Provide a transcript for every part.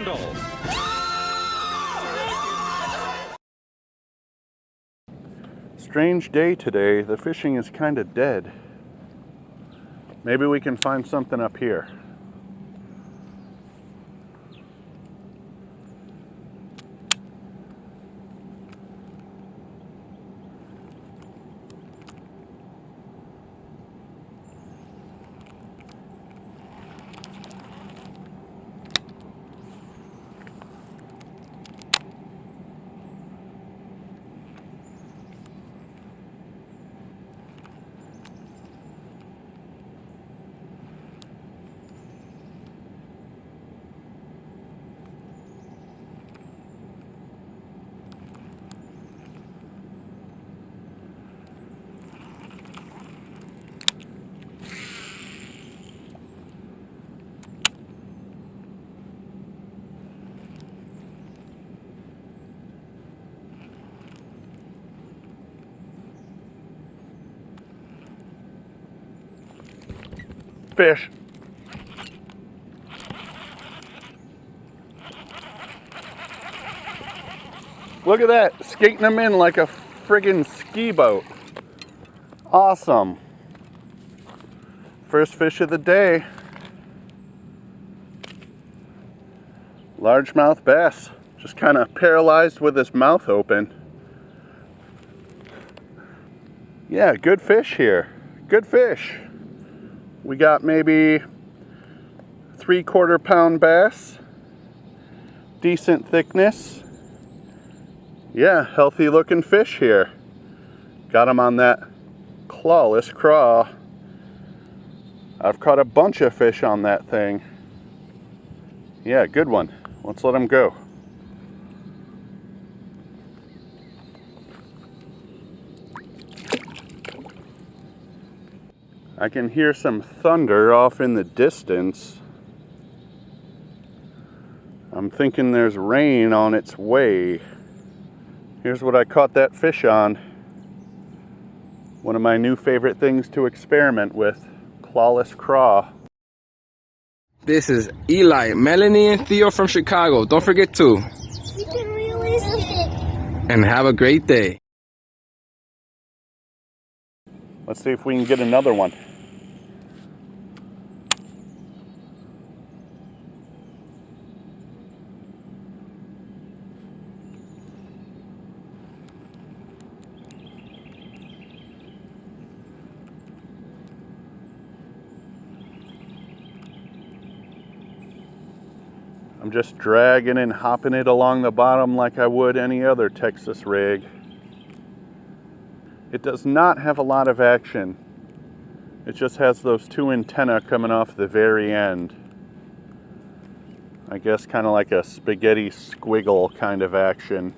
handle. Strange day today. The fishing is kind of dead. Maybe we can find something up here. Fish. Look at that, skating them in like a friggin' ski boat. Awesome. First fish of the day. Largemouth bass. Just kind of paralyzed with his mouth open. Yeah, good fish here. Good fish. We got maybe 3/4 pound bass. Decent thickness. Yeah, healthy looking fish here. Got him on that clawless craw. I've caught a bunch of fish on that thing. Yeah, good one. Let's let him go. I can hear some thunder off in the distance. I'm thinking there's rain on its way. Here's what I caught that fish on. One of my new favorite things to experiment with. Clawless craw. This is Eli, Melanie, and Theo from Chicago. Don't forget to. Keep it realistic. And have a great day. Let's see if we can get another one. I'm just dragging and hopping it along the bottom like I would any other Texas rig. It does not have a lot of action. It just has those two antennae coming off the very end. I guess kind of like a spaghetti squiggle kind of action.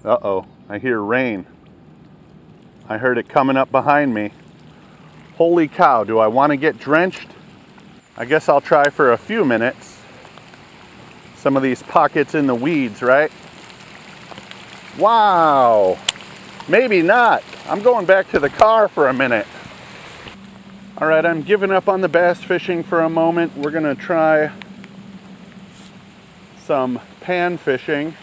Uh-oh, I hear rain. I heard it coming up behind me. Holy cow, do I want to get drenched? I guess I'll try for a few minutes. Some of these pockets in the weeds, right? Wow! Maybe not. I'm going back to the car for a minute. All right, I'm giving up on the bass fishing for a moment. We're gonna try some pan fishing.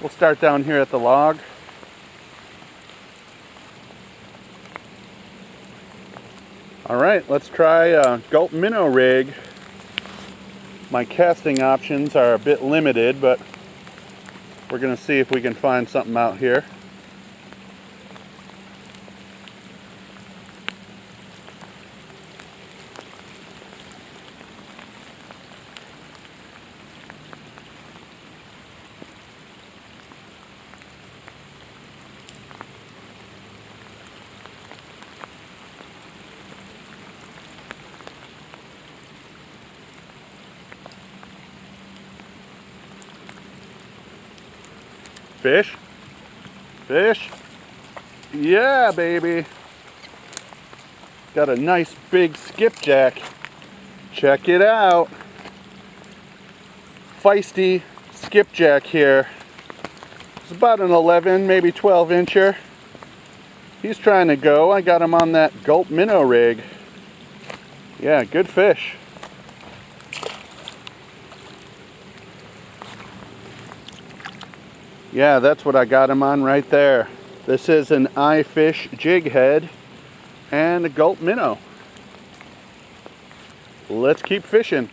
We'll start down here at the log. All right, let's try a gulp minnow rig. My casting options are a bit limited, but we're gonna see if we can find something out here. Fish? Fish? Yeah, baby. Got a nice big skipjack. Check it out. Feisty skipjack here. It's about an 11, maybe 12 incher. He's trying to go. I got him on that gulp minnow rig. Yeah, good fish. Yeah, that's what I got him on right there. This is an eyefish jig head and a gulp minnow. Let's keep fishing.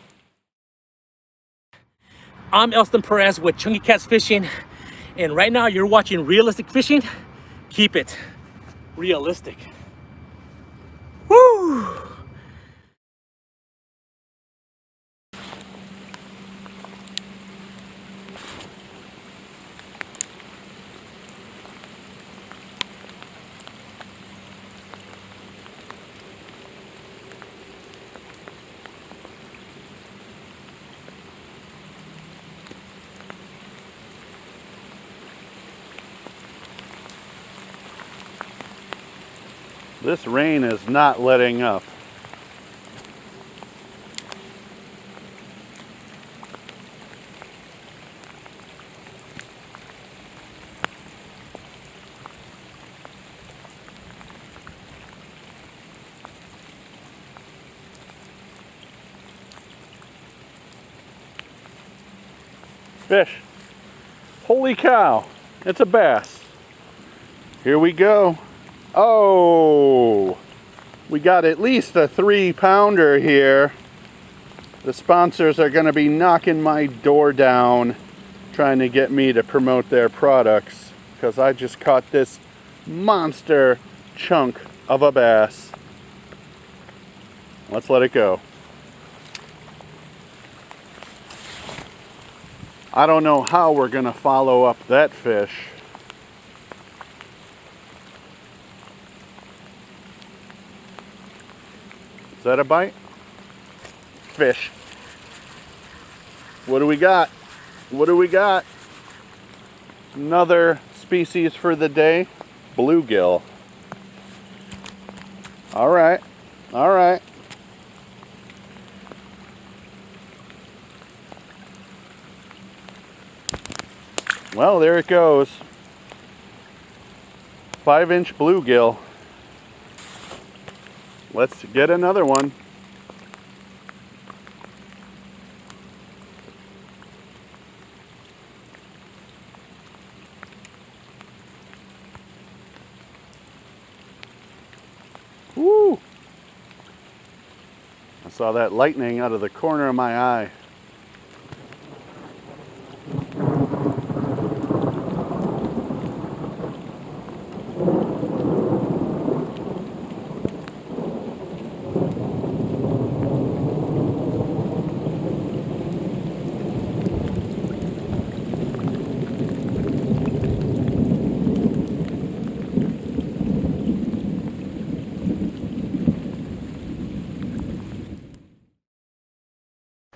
I'm Elston Perez with Chunky Cats Fishing, and right now you're watching Realistic Fishing. Keep it realistic. Woo! This rain is not letting up. Fish. Holy cow, it's a bass. Here we go. Oh, we got at least a 3-pounder here. The sponsors are gonna be knocking my door down trying to get me to promote their products because I just caught this monster chunk of a bass. Let's let it go. I don't know how we're gonna follow up that fish. Is that a bite? Fish. What do we got? What do we got? Another species for the day. Bluegill. All right. All right. Well, there it goes. 5-inch bluegill. Let's get another one. Woo! I saw that lightning out of the corner of my eye.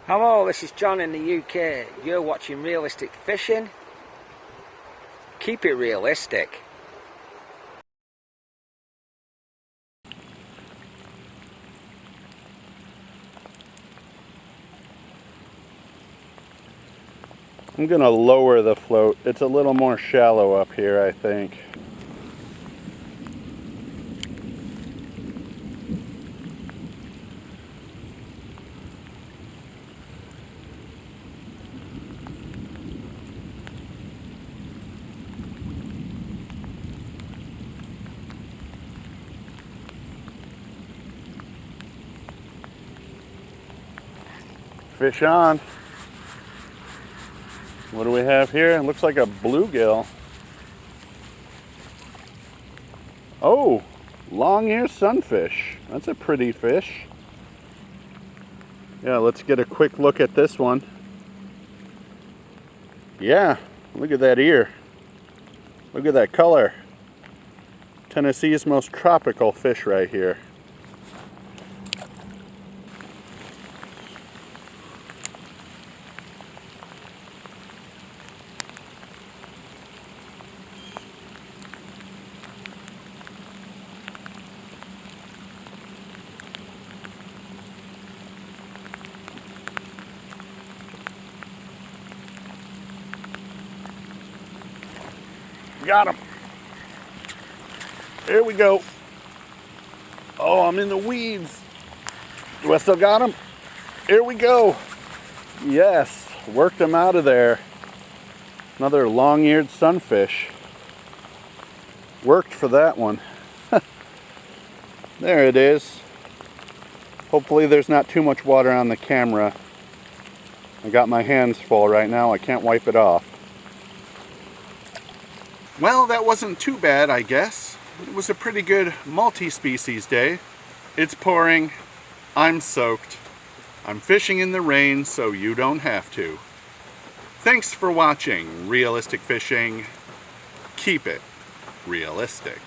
Hello, this is John in the UK. You're watching Realistic Fishing. Keep it realistic. I'm gonna lower the float. It's a little more shallow up here, I think. Fish on. What do we have here? It looks like a bluegill. Oh, long-ear sunfish. That's a pretty fish. Yeah, let's get a quick look at this one. Yeah, look at that ear. Look at that color. Tennessee's most tropical fish right here. Got him. There we go. Oh, I'm in the weeds. Do I still got him? Here we go. Yes, worked him out of there. Another long-eared sunfish. Worked for that one. There it is. Hopefully there's not too much water on the camera. I got my hands full right now. I can't wipe it off. Well, that wasn't too bad, I guess. It was a pretty good multi-species day. It's pouring. I'm soaked. I'm fishing in the rain, so you don't have to. Thanks for watching Realistic Fishing. Keep it realistic.